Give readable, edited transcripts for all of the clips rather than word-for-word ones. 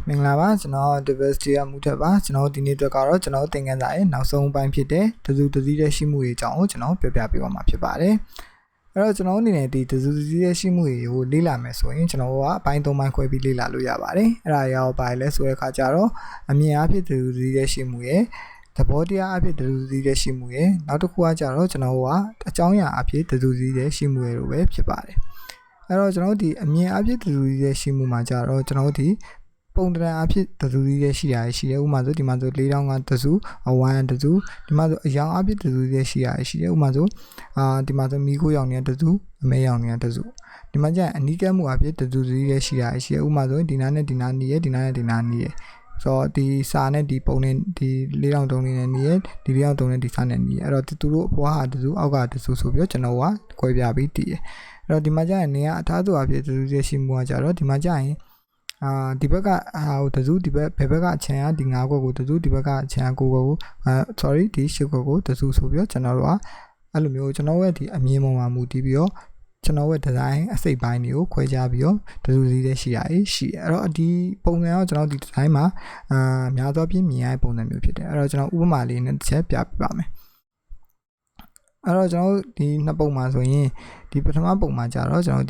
မင်္ဂလာပါကျွန်တော် diversity ကမှုထက်ပါကျွန်တော်ဒီနေ့အတွက်ကတော့ကျွန်တော်သင်ခန်းစာရဲ့နောက်ဆုံးပိုင်းဖြစ်တဲ့တစုတစည်းတဲ့ရှိမှုတွေအကြောင်းကိုကျွန်တော်ပြောပြပေးပါမှာဖြစ်ပါတယ်အဲ့တော့ကျွန်တော်အနေနဲ့ဒီတစုတစည်းတဲ့ရှိမှုတွေကိုလေ့လာမယ်ဆိုရင်ကျွန်တော်ကအပိုင်း၃ပိုင်းခွဲပြီးလေ့လာလို့ရပါတယ်အဲ့ဒါရောပါလဲဆိုတဲ့အခါကျတော့အမြင်အဖြစ်တစုတစည်းတဲ့ရှိမှုရဲ့သဘောတရားအဖြစ်တစုတစည်းတဲ့ရှိမှုရဲ့နောက်တစ်ခုကကျတော့ကျွန်တော်ကအကြောင်းအရာအဖြစ်တစုတစည်းတဲ့ရှိမှုတွေလိုပဲဖြစ်ပါတယ်အဲ့တော့ကျွန်တော်ဒီအမြင်အဖြစ်တစုတစည်းတဲ့ရှိမှုမှာကျတော့ကျွန်တော်ဒီပုံတံအဖြစ်တစုစည်းရဲ့ရှိရရှိတယ်ဥပမာဆိုဒီမှာဆို၄000ကတစု1တစုဒီမှာဆိုအယောင်အဖြစ်တစုစည်းရဲ့ရှိရရှိတယ်ဥပမာဆိုဒီမှာဆိုမီးခိုးရောင်နေတဲ့တစုအမဲရောင်နေတဲ့တစုဒီမှာကျအနီးကပ်မှုအဖြစ်တစုစည်းရဲ့ရှိရရှိတယ်ဥပမာဆိုဒီနားနဲ့ဒီနားနီးရဲ့ဒီနားနဲ့ဒီနားနီးရဲ့ဆိုတော့ဒီစာနဲ့ဒီပုံနဲ့ဒီ4000တုံးနဲ့နီးရဲ့ဒီ4000တုံးနဲ့ဒီစာနဲ့နီးရဲ့အဲ့တော့သူတို့အပွားဟာတစုအောက်ကတစုဆိုပြီးတော့ကျွန်တော်ကခွဲပြပြီးတည်ရဲ့အဲ့တော့ဒီမှာကျရင်နေကအထားသူအဖြစ်တစုစည်းရှိမှုကကြတော့ဒီမှာကျရင်ဒီဘက်ကတစုဒီဘက်ဘယ်ဘက်ကအချမ်းကဒီ9ခွက်ကိုတစုဒီဘက်ကအချမ်း9ခွက်ကိုsorry ဒီ10ခွက်ကိုတစုဆိုပြီးတော့ကျွန်တော်တို့ကအဲ့လိုမျိုးကျွန်တော်ရဲ့ဒီအမြင်ပေါ်မှာမူတည်ပြီးတော့ကျွန်တော်ရဲ့ဒီဇိုင်းအစိတ်ပိုင်းတွေကိုခွဲခြားပြီးတော့တစုစည်းတဲ့ရှိရရှိအဲ့တော့ဒီပုံစံကကျွန်တော်ဒီဒီဇိုင်းမှာများသောအားဖြင့်မြင်ရတဲ့ပုံစံမျိုးဖြစ်တယ်အဲ့တော့ကျွန်တော်ဥပမာလေးနဲ့တစ်ချက်ပြပြပါမယ်အဲ့တော့ကျွန်တော်ဒီနှစ်ပုံမှာဆိုရင်ဒီပထမပုံမှာကျတော့ကျွန်တော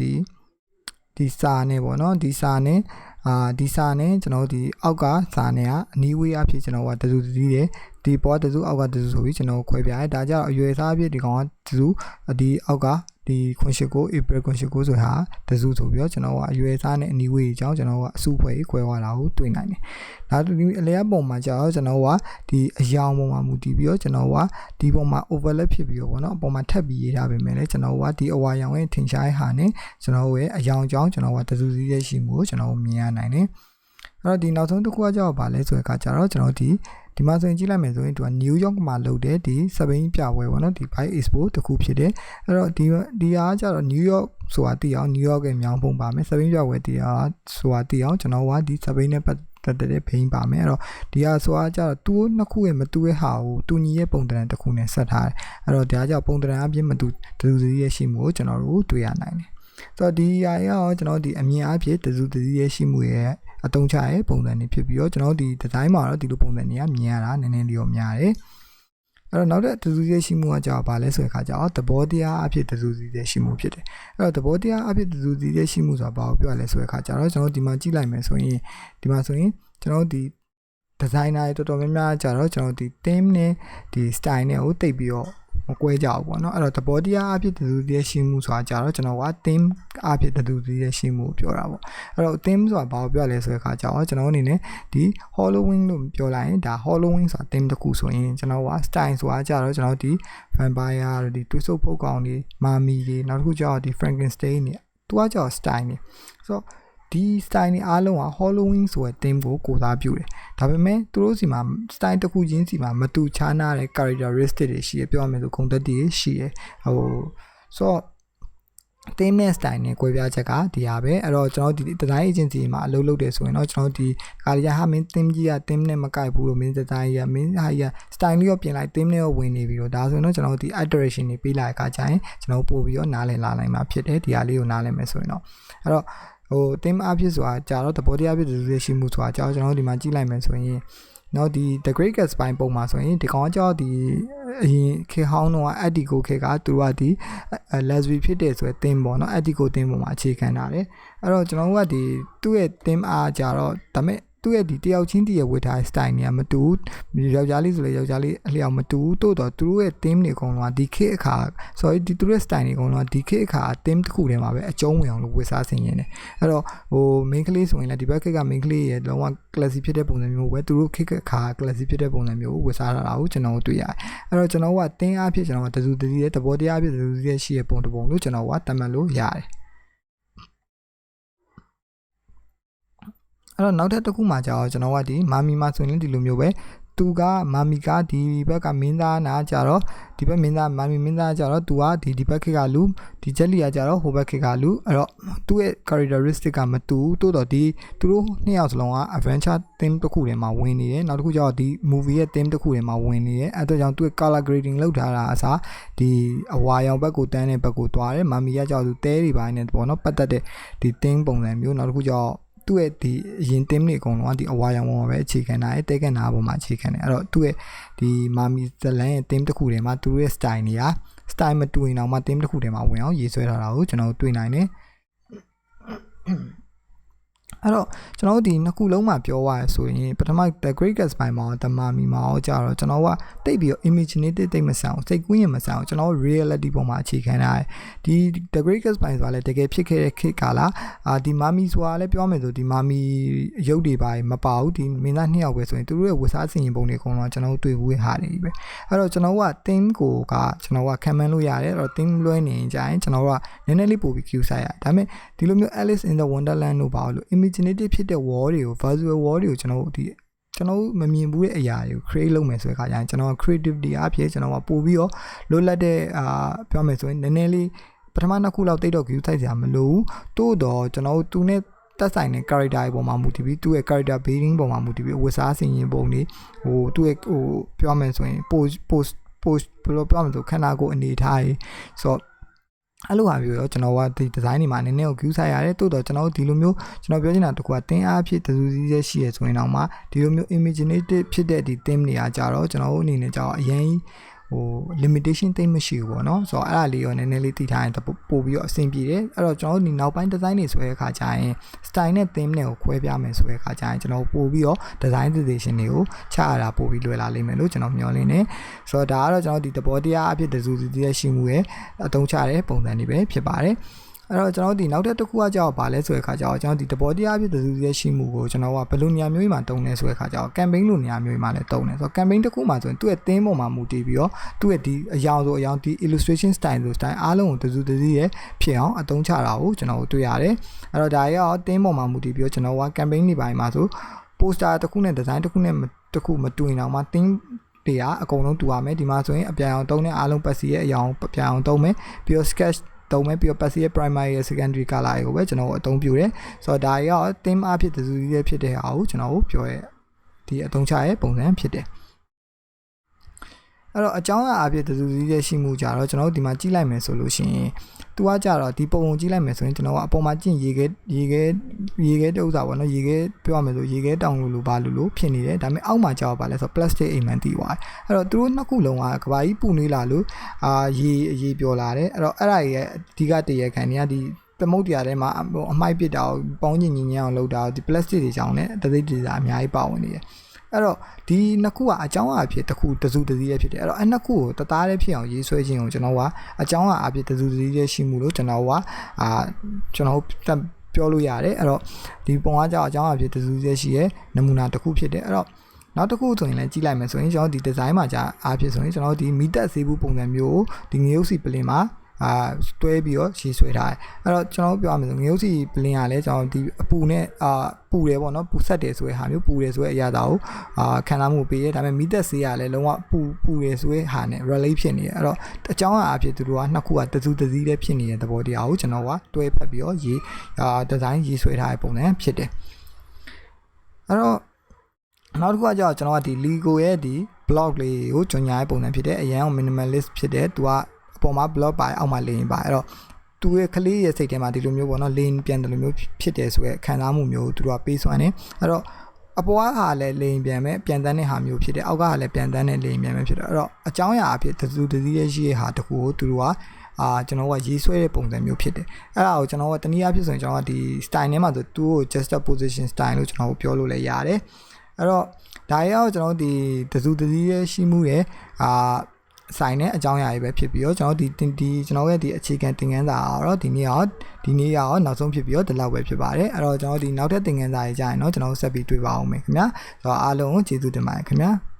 ်ဒီစာနဲ့ပေါ့နော်ဒီစာနဲ့ဒီစာနဲ့ကျွန်တော်ဒီအောက်ကစာနဲ့ကအနီးဝေးအဖြစ်ကျွန်တော်ကတစုတစည်းတယ်ဒီပေါ်တစုအောက်ကတစုဆိုပြီးကျွန်တော်ခွဲပြရဲဒါကြောင့်အရွယ်စားအဖြစ်ဒီကောင်ကတစုဒီအောက်ကဒီခွန်ရှိကို April ခွန်ရှိကိုဆိုဟာတစုဆိုပြီးတော့ကျွန်တော်ကအရွယ်စားနဲ့အနီးဝေးအကြောင်းကျွန်တော်ကအစုဖွဲ့ခွဲသွားတာကိုတွေ့နိုင်တယ်ဒါဒီအလျားပုံမှာကျတော့ကျွန်တော်ကဒီအယောင်ပုံမှာမူတည်ပြီးတော့ကျွန်တော်ကဒီပုံမှာ overlap ဖြစ်ပြီးတော့ပေါ့နော်အပေါ်မှာထပ်ပြီးရေးထားပေမဲ့လည်းကျွန်တော်ကဒီအဝါရောင်ရဲ့ထင်ရှားတဲ့ဟာနဲ့ကျွန်တော်ရဲ့အယောင်ကြောင်းကျွန်တော်ကတစုစည်းရရှိမှုကိုကျွန်တော်မြင်ရနိုင်တယ်အဲ့တော့ဒီနောက်ဆုံးတစ်ခုကကြောက်ပါလဲဆိုတဲ့အခါကျတော့ကျွန်တော်ဒီမှာဆိုရင်ကြည့်လိုက်မယ်ဆိုရင်သူက New York မှာလုပ်တဲ့ဒီစပိန်ပြပွဲပေါ့နော်ဒီ Bike Expo တခုဖြစ်တယ်အဲ့တော့ဒီဟာကျတော့ New York ဆိုတာသိအောင် New York ရဲ့မြောင်းဖုံးပါမယ်စပိန်ပြပွဲဒီဟာဆိုတာသိအောင်ကျွန်တော်ကဒီစပိန်နဲ့ပတ်သက်တဲ့ဘိန်းပါမယ်အဲ့တော့ဒီဟာဆိုတာကျတော့သူ့နှစ်ခုရဲ့မတူတဲ့ဟာကိုတူညီရဲ့ပုံသဏ္ဍာန်တစ်ခုနဲ့ဆက်ထားတယ်အဲ့တော့ဒါကြောင့်ပုံသဏ္ဍာန်အပြင်မတူတစုစည်းရဲ့ရှိမှုကိုကျွန်တော်တို့တွေ့ရနိုင်တယ်ဆိုတော့ဒီဟာရောကျွန်တော်ဒီအမြင်အဖြစ်တစုတစည်းရဲ့ရှိမှုရဲ့အတုံးချရဲ့ပုံစံတွေဖြစ်ပြီးတော့ကျွန်တော်ဒီဒီဇိုင်းမှာတော့ဒီလိုပုံစံတွေကမြင်ရတာနည်းနည်းလေးရောများတယ်အဲ့တော့နောက်တဲ့တစုစည်းရှိမှုကကြောက်ပါလဲဆိုတဲ့အခါကျတော့သဘောတရားအဖြစ်တစုစည်းရှိမှုဖြစ်တယ်အဲ့တော့သဘောတရားအဖြစ်တစုစည်းရှိမှုဆိုတာဘာကိုပြောရလဲဆိုတဲ့အခါကျတော့ကျွန်တော်ဒီမှာကြည့်လိုက်မယ်ဆိုရင်ဒီမှာဆိုရင်ကျွန်တော်ဒီဒီဇိုင်နာတွေတော်တော်များများကြတော့ကျွန်တော်ဒီ theme နဲ့ဒီ style နဲ့ကိုတိတ်ပြီးတော့မကွဲကြဘူးပေါ့နော်အဲ့တော့သဘောတရားအဖြစ်တစုတည်းရှိမှုဆိုတာကြတော့ကျွန်တော်က theme အဖြစ်တစုတည်းရှိမှုကိုပြောတာပေါ့အဲ့တော့ theme ဆိုတာဘာကိုပြောလဲဆိုတဲ့အခါကျတော့ကျွန်တော်အနေနဲ့ဒီ Halloween လို့ပြောလိုက်ရင်ဒါ Halloween ဆိုတာ theme တစ်ခုဆိုရင်ကျွန်တော်က style ဆိုတာကြတော့ကျွန်တော်ဒီ vampire တွေဒီသွေးဆုပ်ဖုတ်ကောင်တွေမာမီတွေနောက်တစ်ခုကျတော့ဒီ Frankenstein တွေသူကကျတော့ style တွေဆိုတော့ဒီ style တွေအားလုံးက Halloween ဆိုတဲ့ theme ကိုစားပြုတယ်ဒါပေမဲ့သူတို့စီမှာ style တစ်ခုချင်းစီမှာမတူခြားနာတဲ့ characteristic တွေရှိရပြောရမယ်ဆိုဂုဏ်သက်တွေရှိရဆိုတော့ theme နဲ့ style နဲ့ကွဲပြားချက်ကဒီဟာပဲအဲ့တော့ကျွန်တော်ဒီ design agency မှာအလုပ်လုပ်တယ်ဆိုရင်တော့ကျွန်တော်ဒီကာလီယာဟာမင်း theme ကြီးက theme နဲ့မကိုက်ဘူးလို့မင်း design ကြီးကမင်းဟာကြီးက style လေးရောပြင်လိုက် theme နဲ့ရောဝင်နေပြီးတော့ဒါဆိုရင်တော့ကျွန်တော်ဒီ iteration တွေပေးလိုက်အခါကျရင်ကျွန်တော်ပို့ပြီးတော့နားလည်လာနိုင်မှာဖြစ်တယ်ဒီဟာလေးကိုနားလည်မယ်ဆိုရင်တော့အဲ့တော့theme အဖြစ်ဆိုတာကြာတော့သဘောတရားဖြစ်သူရှိမှုဆိုတာကြာကျွန်တော်ဒီမှာကြည့်လိုက်မယ်ဆိုရင်နော်ဒီ The Great Gatsby ပုံမှာဆိုရင်ဒီကောင်ကကြောက်ဒီအရင်ခေဟောင်းတော့ Attico ခေကသူကဒီ lesbian ဖြစ်တယ်ဆိုတဲ့ theme ပေါ့နော် Attico theme ပုံမှာအခြေခံတာတယ်အဲ့တော့ကျွန်တော်ကဒီသူ့ရဲ့ theme အားကြာတော့ဒါပေမဲ့သူ့ရဲ့ဒီတယောက်ချင်းတည်းရဲ့ဝတ်ထား style တွေကမတူဘူးယောက်ျားလေးဆိုလေယောက်ျားလေးအလျောက်မတူဘူးတိုးတော့သူတို့ရဲ့ theme တွေအကုန်လုံးကဒီခေတ်အခါ sorry ဒီသူတို့ရဲ့ style တွေအကုန်လုံးကဒီခေတ်အခါ theme တစ်ခုတည်းမှာပဲအကျုံးဝင်အောင်လို့ဝတ်စားဆင်ရင်တယ်အဲ့တော့main ကလေးဆိုရင်လည်းဒီဘက်ခေတ်က main ကလေးရဲ့လုံးဝ classy ဖြစ်တဲ့ပုံစံမျိုးပဲသူတို့ခေတ်အခါ classy ဖြစ်တဲ့ပုံစံမျိုးကိုဝတ်စားတာကိုကျွန်တော်တွေ့ရတယ်အဲ့တော့ကျွန်တော်က theme အဖြစ်ကျွန်တော်ကတစုတစည်းရဲ့သဘောတရားအဖြစ်တစုတစည်းရဲ့ရှိတဲ့ပုံတစ်ပုံလို့ကျွန်တော်ကသတ်မှတ်လို့ရတယ်အဲ့တော့နောက်ထပ်တစ်ခုမှကြာတော့ကျွန်တော်ကဒီမာမီမှာဆိုရင်ဒီလိုမျိုးပဲသူကမာမီကဒီဘက်ကမင်းသားနာကြတော့ဒီဘက်မင်းသားမာမီမင်းသားကြတော့သူကဒီဘက်ခေတ်ကလူဒီဂျက်လီကကြတော့ဟိုဘက်ခေတ်ကလူအဲ့တော့သူ့ရဲ့ characteristic ကမတူတိုးတော့ဒီသူတို့နှစ်ယောက်စလုံးက adventure theme တစ်ခုထဲမှာဝင်နေတယ်နောက်တစ်ခုကျတော့ဒီ movie ရဲ့ theme တစ်ခုထဲမှာဝင်နေတယ်အဲ့တော့ကြောင့်သူ့ရဲ့ color grading လောက်ထားတာအစားဒီအဝါရောင်ဘက်ကိုတန်းတဲ့ဘက်ကိုတွားတယ်မာမီကကြောက်သူတဲတွေပိုင်းနဲ့ပေါ့နော်ပတ်သက်တဲ့ဒီ theme ပုံစံမျိုးနောက်တစ်ခုကျတော့ သူ့ရဲ့ဒီအရင် theme တွေအကုန်လုံးကဒီအဝါရောင်ပေါ်မှာပဲအခြေခံတာရဲ့တဲကန်နာပေါ်မှာအခြေခံတယ်အဲ့တော့သူ့ရဲ့ဒီမာမီဇလန်ရဲ့ theme တစ်ခုထဲမှာသူတို့ရဲ့ style တွေက style မတူရင်တော့မှ theme တစ်ခုထဲမှာဝင်အောင်ရေးဆွဲထားတာကိုကျွန်တော်တို့တွေ့နိုင်တယ်အဲ့တော့ကျွန်တော်တို့ဒီနှစ်ခုလုံးမှာပြောရဆိုရင်ပထမ The Great Gatsby မှာ The Mummy မှာကြတော့ကျွန်တော်ကတိတ်ပြီးတော့ imaginative တိတ်မဆန်အောင်စိတ်ကူးရင်မဆန်အောင်ကျွန်တော်တို့ reality ပေါ်မှာအခြေခံထားတယ်ဒီ The Great Gatsby ဆိုတာလည်းတကယ်ဖြစ်ခဲ့တဲ့ခေတ်ကာလဒီ Mummy ဆိုတာလည်းပြောမယ်ဆိုဒီ Mummy ရုပ်တွေပါမပါဘူးဒီမင်းသားနှစ်ယောက်ပဲဆိုရင်သူတို့ရဲ့ဝတ်စားစီရင်ပုံတွေအကုန်လုံးကျွန်တော်တို့တွေ့ဘူးဟာနေပြီပဲအဲ့တော့ကျွန်တော်က theme ကိုကျွန်တော်ကခံမှန်းလို့ရတယ်အဲ့တော့ theme လွှဲနေကြရင်ကျွန်တော်ကနည်းနည်းလေးပို့ပြီး cue ဆိုင်ရတယ်ဒါပေမဲ့ဒီလိုမျိုး Alice in the Wonderland လို့ပါလို့ imaginative ဖြစ်တဲ့ wall တွေကို virtual wall တွေကိုကျွန်တော်မမြင်ဘူးတဲ့အရာတွေကို create လုပ်မယ်ဆိုတဲ့အခါကျရင်ကျွန်တော် creativity အဖြစ်ကျွန်တော်ကပို့ပြီးတော့လွတ်လပ်တဲ့ပြောမယ်ဆိုရင်နည်းနည်းလေးပထမနှစ်ခုလောက်တိတ်တော့ view ထိုက်စရာမလိုဘူးတိုးတော့ကျွန်တော်သူနဲ့တက်ဆိုင်တဲ့ character တွေပေါ်မှာမူတည်ပြီးသူ့ရဲ့ character building ပေါ်မှာမူတည်ပြီးဝတ်စားဆင်ရင်ပုံတွေသူ့ရဲ့ပြောမယ်ဆိုရင် post ဘယ်လိုပြောမလဲဆိုခန္ဓာကိုယ်အနေထားရေးဆိုတော့အဲ့လိုဟာမျိုးရောကျွန်တော်ကဒီ design တွေမှာနည်းနည်းကို view ဆိုင်ရတယ်တိုးတော့ကျွန်တော်ဒီလိုမျိုးကျွန်တော်ပြောချင်တာတကူကတင်းအားဖြစ်တစုစည်းချက်ရှိရဆိုရင်တော့မှဒီလိုမျိုး imaginative ဖြစ်တဲ့ဒီ theme တွေကကြတော့ကျွန်တော်တို့အနေနဲ့ကြတော့အရင်limitation သိမရှိဘူးပေါ့နော်ဆိုတော့အဲ့ဒါလေးရောနည်းနည်းလေးသိထားရင်ပို့ပြီးတော့အဆင်ပြေတယ်အဲ့တော့ကျွန်တော်တို့ဒီနောက်ပိုင်း design တွေဆိုတဲ့အခါကျရင် style နဲ့ theme နဲ့ကိုခွဲပြမယ်ဆိုတဲ့အခါကျရင်ကျွန်တော်ပို့ပြီးတော့ design decision တွေကိုချရတာပို့ပြီးလွယ်လာလိမ့်မယ်လို့ကျွန်တော်မျှော်လင့်နေဆိုတော့ဒါကတော့ကျွန်တော်ဒီသဘောတရားအဖြစ်တစုစည်းချက်ရှိမှုရဲ့အသုံးချတဲ့ပုံစံတွေပဲဖြစ်ပါတယ်အဲ့တော့ကျွန်တော်ဒီနောက်တစ်ခုကကြောက်ပါလဲဆိုတဲ့ခါကျတော့ကျွန်တော်ဒီတဘောတရားဖြစ်တစုစည်းရှိမှုကိုကျွန်တော်ကဘယ်လိုနေရာမျိုးမှာတုံးနေဆိုတဲ့ခါကျတော့ campaign လိုနေရာမျိုးမှာလည်းတုံးနေဆိုတော့ campaign တစ်ခုမှာဆိုရင်သူ့ရဲ့ theme ပေါ်မှာမူတည်ပြီးတော့သူ့ရဲ့ဒီအယောင်ဆိုအယောင်ဒီ illustration style ဆို style အားလုံးကိုတစုစည်းရဲ့ဖြစ်အောင်အသုံးချတာကိုကျွန်တော်တို့တွေ့ရတယ်အဲ့တော့ဒါရော theme ပေါ်မှာမူတည်ပြီးတော့ကျွန်တော်က campaign တွေပိုင်းမှာဆို poster တစ်ခုနဲ့ design တစ်ခုနဲ့တစ်ခုမတူရင်တော့မှ theme တွေကအကုန်လုံးတူရမယ်ဒီမှာဆိုရင်အပြန်အောင်တုံးတဲ့အားလုံးပတ်စီရဲ့အယောင်ပြန်အောင်တုံးမယ်ပြီးတော့ sketchတုံးမယ်ပြီးတော့ passive ရဲ့ primary ရဲ့ secondary color တွေကိုပဲကျွန်တော်တို့အသုံးပြုတယ်ဆိုတော့ဒါရော theme အဖြစ်တစုစည်းဖြစ်တဲ့ဟာကိုကျွန်တော်တို့ပြောရဲဒီအသုံးချရဲ့ပုံစံဖြစ်တယ်အဲ့တော့အကြောင်းအဖြစ်တစုစည်းရှိမှုကြတော့ကျွန်တော်တို့ဒီမှာကြည့်လိုက်မယ်ဆိုလို့ရှိရင်သူကကြတော့ဒီပုံပုံကြည့်လိုက်မယ်ဆိုရင်ကျွန်တော်ကအပေါ်မှာကျင့်ရေခဲတဲ့ဥစ္စာပေါ့နော်ရေခဲပြောရမယ်ဆိုရေခဲတောင်လိုဘာလိုဖြစ်နေတယ်ဒါပေမဲ့အောက်မှာကြောက်ပါလဲဆိုတော့ plastic အိမ်မှန်တည်သွားတယ်အဲ့တော့သူတို့နှစ်ခုလုံးကကဘာကြီးပူနေလာလို့ရေပျော်လာတယ်အဲ့တော့အဲ့ဒါရဲ့အဓိကတရခံနေရဒီသမုတ်တရားထဲမှာအမိုက်ပစ်တာကိုပေါင်းကျင်ညင်အောင်လုပ်တာဒီ plastic တွေကြောင့်လည်းတသိပ်တွေအများကြီးပါဝင်နေတယ်အဲ့တော့ဒီနှစ်ခုကအကြောင်းအဖြစ်တစ်ခုတစုတစည်းရဲ့ဖြစ်တယ်အဲ့တော့အဲ့နှစ်ခုကိုတသားတည်းဖြစ်အောင်ရေးဆွဲခြင်းကိုကျွန်တော်ကအကြောင်းအဖြစ်တစုတစည်းရဲ့ရှိမှုလို့ကျွန်တော်ကကျွန်တော်ပြောလို့ရတယ်အဲ့တော့ဒီပုံကကြောင့်အကြောင်းအဖြစ်တစုတစည်းရှိရဲ့နမူနာတစ်ခုဖြစ်တယ်အဲ့တော့နောက်တစ်ခုဆိုရင်လည်းကြည့်လိုက်မယ်ဆိုရင်ကျွန်တော်ဒီ design မှာကြာအားဖြစ်ဆိုရင်ကျွန်တော်ဒီမီတက်ဆေးဘူးပုံစံမျိုးဒီငရုတ်စီပလင်မှာတွဲပြီးတော့ရှည်ဆွဲထားတယ်အဲ့တော့ကျွန်တော်ပြောရမယ်ဆိုငရုတ်စီပလင်ကလည်းကျွန်တော်ဒီအပူနဲ့ပူတယ်ပေါ့နော်ပူဆက်တယ်ဆိုတဲ့ဟာမျိုးပူတယ်ဆိုတဲ့အရာတာကိုခံစားမှုပေးရဒါပေမဲ့မီသက်ဆေးကလည်းလုံးဝပူတယ်ဆိုတဲ့ဟာနဲ့ relate ဖြစ်နေတယ်အဲ့တော့အကြောင်းအဖြစ်သူတို့ကနှစ်ခုကတစုတစည်းလေးဖြစ်နေတဲ့သဘောတရားကိုကျွန်တော်ကတွဲဖက်ပြီးတော့design ရေးဆွဲထားတဲ့ပုံစံဖြစ်တယ်အဲ့တော့နောက်တစ်ခုကကြောင့်ကျွန်တော်ကဒီ Lego ရဲ့ဒီ block လေးကိုကြော်ညာရဲ့ပုံစံဖြစ်တယ်အရန် minimalist ဖြစ်တယ်သူကအပေါ်မှာ block ပါအောက်မှာ lane ပါအဲ့တော့သူရဲ့ကလေးရဲ့စိတ်ထဲမှာဒီလိုမျိုးပေါ့နော် lane ပြန်တယ်လိုမျိုးဖြစ်တယ်ဆိုရဲခံစားမှုမျိုးသူတို့ကပေးစွမ်းတယ်အဲ့တော့အပေါ်ကဟာလည်း lane ပြန်မယ်ပြန်တန်းတဲ့ဟာမျိုးဖြစ်တယ်အောက်ကဟာလည်းပြန်တန်းတဲ့ lane ပြန်မယ်ဖြစ်တယ်အဲ့တော့အကြောင်းအရာအဖြစ်တစုတစည်းရဲ့ရှိတဲ့ဟာတခုကိုသူတို့ကကျွန်တော်ကရေးဆွဲတဲ့ပုံစံမျိုးဖြစ်တယ်အဲ့ဒါကိုကျွန်တော်ကတနည်းအားဖြင့်ဆိုရင်ကျွန်တော်ကဒီ style ထဲမှာဆိုသူ့ကို juxtaposition style လို့ကျွန်တော်ပြောလို့လည်းရတယ်အဲ့တော့ဒါရောကျွန်တော်ဒီတစုတစည်းရဲ့ရှိမှုရဲ့ဆိုင်တဲ့အကြောင်းအရာတွေပဲဖြစ်ပြီးတော့ကျွန်တော်ကျွန်တော်ရဲ့ဒီအခြေခံသင်ခန်းစာတော့ဒီနေ့ရောနောက်ဆုံးဖြစ်ပြီးတော့ဒီလောက်ပဲဖြစ်ပါတယ်အဲ့တော့ကျွန်တော်ဒီနောက်ထပ်သင်ခန်းစာတွေကြာရင်တော့ကျွန်တော်ဆက်ပြီးတွေ့ပါအောင်မယ်ခင်ဗျာဆိုတော့အားလုံးကိုကျေးဇူးတင်ပါတယ်ခင်ဗျာ